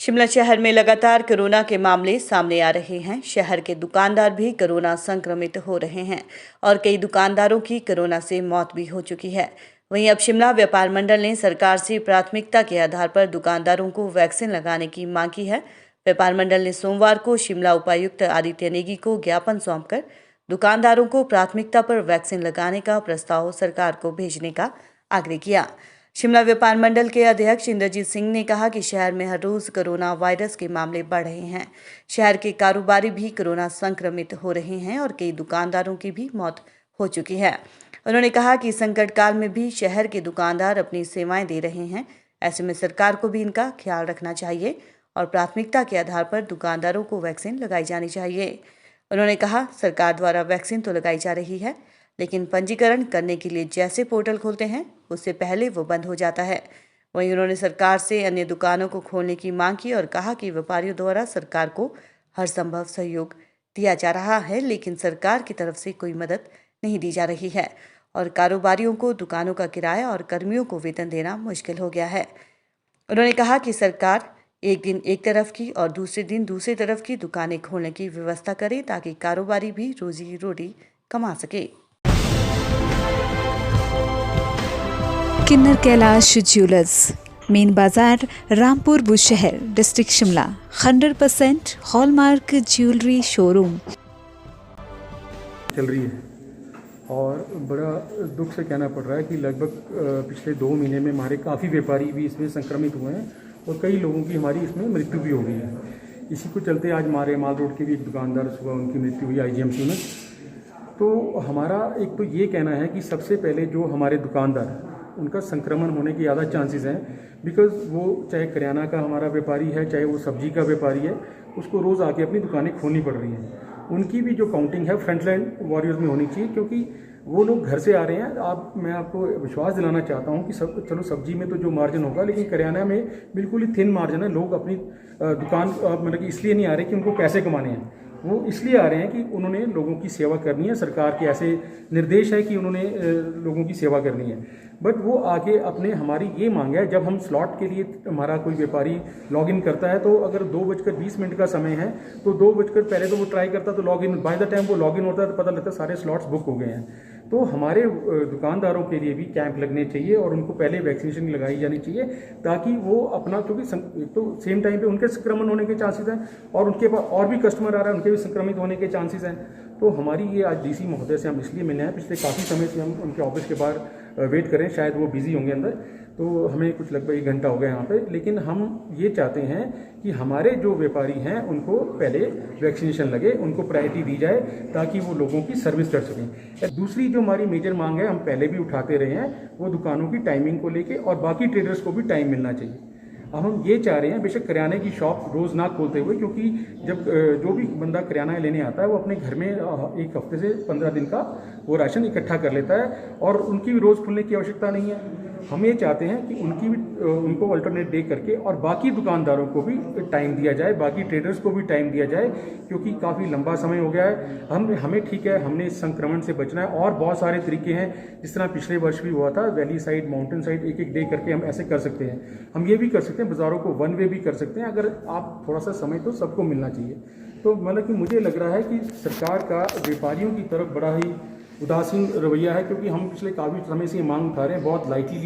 शिमला शहर में लगातार कोरोना के मामले सामने आ रहे हैं। शहर के दुकानदार भी कोरोना संक्रमित हो रहे हैं और कई दुकानदारों की कोरोना से मौत भी हो चुकी है। वहीं अब शिमला व्यापार मंडल ने सरकार से प्राथमिकता के आधार पर दुकानदारों को वैक्सीन लगाने की मांग की है। व्यापार मंडल ने सोमवार को शिमला उपायुक्त आदित्य नेगी को ज्ञापन सौंपकर दुकानदारों को प्राथमिकता पर वैक्सीन लगाने का प्रस्ताव सरकार को भेजने का आग्रह किया। शिमला व्यापार मंडल के अध्यक्ष इंद्रजीत सिंह ने कहा कि शहर में हर रोज कोरोना वायरस के मामले बढ़ रहे हैं। शहर के कारोबारी भी कोरोना संक्रमित हो रहे हैं और कई दुकानदारों की भी मौत हो चुकी है। उन्होंने कहा कि संकट काल में भी शहर के दुकानदार अपनी सेवाएं दे रहे हैं। ऐसे में सरकार को भी इनका ख्याल रखना चाहिए और प्राथमिकता के आधार पर दुकानदारों को वैक्सीन लगाई जानी चाहिए। उन्होंने कहा, सरकार द्वारा वैक्सीन तो लगाई जा रही है, लेकिन पंजीकरण करने के लिए जैसे पोर्टल खोलते हैं उससे पहले वो बंद हो जाता है। वहीं उन्होंने सरकार से अन्य दुकानों को खोलने की मांग की और कहा कि व्यापारियों द्वारा सरकार को हर संभव सहयोग दिया जा रहा है, लेकिन सरकार की तरफ से कोई मदद नहीं दी जा रही है और कारोबारियों को दुकानों का किराया और कर्मियों को वेतन देना मुश्किल हो गया है। उन्होंने कहा कि सरकार एक दिन एक तरफ की और दूसरे दिन दूसरी तरफ की दुकानें खोलने की व्यवस्था करे ताकि कारोबारी भी रोजी रोटी कमा सके। किन्नर कैलाश ज्वेलर्स, मेन बाजार, Rampur Bushahr, district Shimla. 100% hallmark jewellery showroom चल रही है और बड़ा दुख से कहना पड़ रहा है कि लगभग पिछले 2 महीने में हमारे काफ़ी व्यापारी भी इसमें संक्रमित हुए हैं और कई लोगों की हमारी इसमें मृत्यु भी हो गई है। इसी को चलते आज हमारे माल रोड के भी एक दुकानदार सुबह उनकी मृत्यु हुई IGMC में। तो हमारा एक तो ये कहना है कि सबसे पहले जो हमारे दुकानदार उनका संक्रमण होने के ज़्यादा चांसेस हैं, बिकॉज़ वो चाहे करियाना का हमारा व्यापारी है, चाहे वो सब्जी का व्यापारी है, उसको रोज़ आके अपनी दुकानें खोलनी पड़ रही हैं। उनकी भी जो काउंटिंग है फ्रंटलाइन वॉरियर्स में होनी चाहिए, क्योंकि वो लोग घर से आ रहे हैं। मैं आपको विश्वास दिलाना चाहता हूँ कि चलो सब्जी में तो जो मार्जिन होगा, लेकिन करियाना में बिल्कुल ही थिन मार्जिन है। लोग अपनी दुकान मतलब कि इसलिए नहीं आ रहे कि उनको पैसे कमाने हैं, वो इसलिए आ रहे हैं कि उन्होंने लोगों की सेवा करनी है। सरकार के ऐसे निर्देश है कि उन्होंने लोगों की सेवा करनी है। बट वो आगे अपने हमारी ये मांग है, जब हम स्लॉट के लिए हमारा कोई व्यापारी लॉगिन करता है तो अगर 2:20 का समय है तो 2 बजकर पहले तो वो ट्राई करता, तो लॉगिन बाय द टाइम वो लॉगिन होता है तो पता लगता है सारे स्लॉट्स बुक हो गए हैं। तो हमारे दुकानदारों के लिए भी कैंप लगने चाहिए और उनको पहले वैक्सीनेशन लगाई जानी चाहिए, ताकि वो अपना, क्योंकि तो सेम टाइम पे उनके संक्रमण होने के चांसेस हैं और उनके पास और भी कस्टमर आ रहा है, उनके भी संक्रमित होने के चांसेस हैं। तो हमारी ये आज DC महोदय से हम इसलिए मिलने हैं, पिछले काफ़ी समय से हम उनके ऑफिस के बाहर वेट करें, शायद वो बिजी होंगे अंदर, तो हमें कुछ लगभग 1 घंटा हो गया यहाँ पे। लेकिन हम ये चाहते हैं कि हमारे जो व्यापारी हैं उनको पहले वैक्सीनेशन लगे, उनको प्रायोरिटी दी जाए ताकि वो लोगों की सर्विस कर सकें। दूसरी जो हमारी मेजर मांग है, हम पहले भी उठाते रहे हैं, वो दुकानों की टाइमिंग को लेके और बाकी ट्रेडर्स को भी टाइम मिलना चाहिए। अब हम ये चाह रहे हैं, बेशक करियाने की शॉप रोज़ ना खोलते हुए, क्योंकि जब जो भी बंदा करियाना लेने आता है वो अपने घर में 1 हफ्ते से 15 दिन का वो राशन इकट्ठा कर लेता है और उनकी भी रोज़ खुलने की आवश्यकता नहीं है। हम ये चाहते हैं कि उनको अल्टरनेट डे करके और बाकी दुकानदारों को भी टाइम दिया जाए, बाकी ट्रेडर्स को भी टाइम दिया जाए, क्योंकि काफ़ी लंबा समय हो गया है। हमें ठीक है, हमने इस संक्रमण से बचना है और बहुत सारे तरीके हैं, जिस तरह पिछले वर्ष भी हुआ था, वैली साइड, माउंटेन साइड, एक डे करके हम ऐसे कर सकते हैं। हम ये भी कर सकते हैं, बाज़ारों को 1 वे भी कर सकते हैं, अगर आप थोड़ा सा समय तो सबको मिलना चाहिए। तो मतलब कि मुझे लग रहा है कि सरकार का व्यापारियों की तरफ बड़ा ही उदासीन रवैया है, क्योंकि हम पिछले काफ़ी समय से ये मांग उठा रहे हैं बहुत लाइटली।